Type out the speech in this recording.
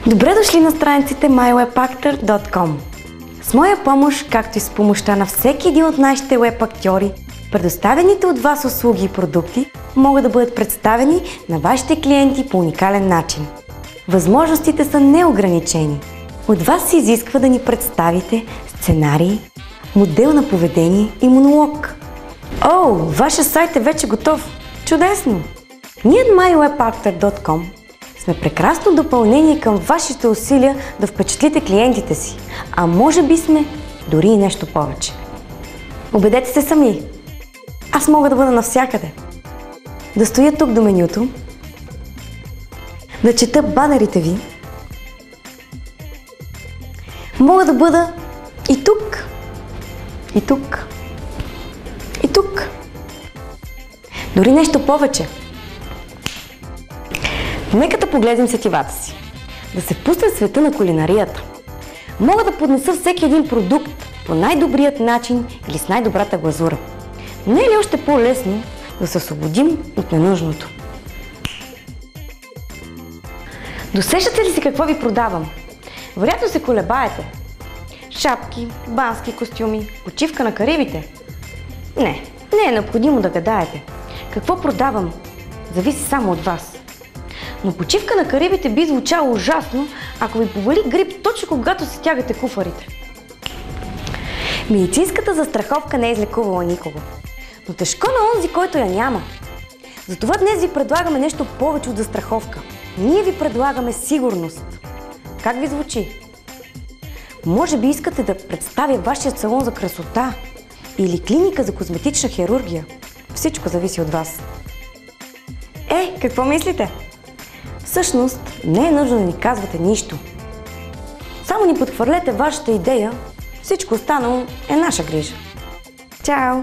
Добре дошли на страниците mywebactor.com. С моя помощ, както и с помощта на всеки един от нашите веб актьори, предоставените от вас услуги и продукти могат да бъдат представени на вашите клиенти по уникален начин. Възможностите са неограничени. От вас се изисква да ни представите сценарий, модел на поведение и монолог. О, вашия сайт е вече готов! Чудесно! Ние от mywebactor.com сме прекрасно допълнение към вашите усилия да впечатлите клиентите си, а може би сме дори и нещо повече. Убедете се сами. Аз мога да бъда навсякъде. Да стоя тук до менюто, да чета банерите ви. Мога да бъда и тук, и тук, и тук. Дори нещо повече. Нека да погледнем сетивата си. Да се пусна в света на кулинарията. Мога да поднеса всеки един продукт по най-добрият начин или с най-добрата глазура. Не е ли още по-лесно да се освободим от ненужното? Досещате ли си какво ви продавам? Вероятно се колебаете. Шапки, бански костюми, почивка на Карибите? Не е необходимо да гадаете. Какво продавам? Зависи само от вас. Но почивка на Карибите би звучало ужасно, ако ви повали грип точно когато си тягате куфарите. Медицинската застраховка не е излекувала никого, но тежко на онзи, който я няма. Затова днес ви предлагаме нещо повече от застраховка. Ние ви предлагаме сигурност. Как ви звучи? Може би искате да представя вашия салон за красота или клиника за козметична хирургия. Всичко зависи от вас. Какво мислите? Всъщност, не е нужно да ни казвате нищо. Само ни подхвърлете вашата идея, всичко останало е наша грижа. Чао!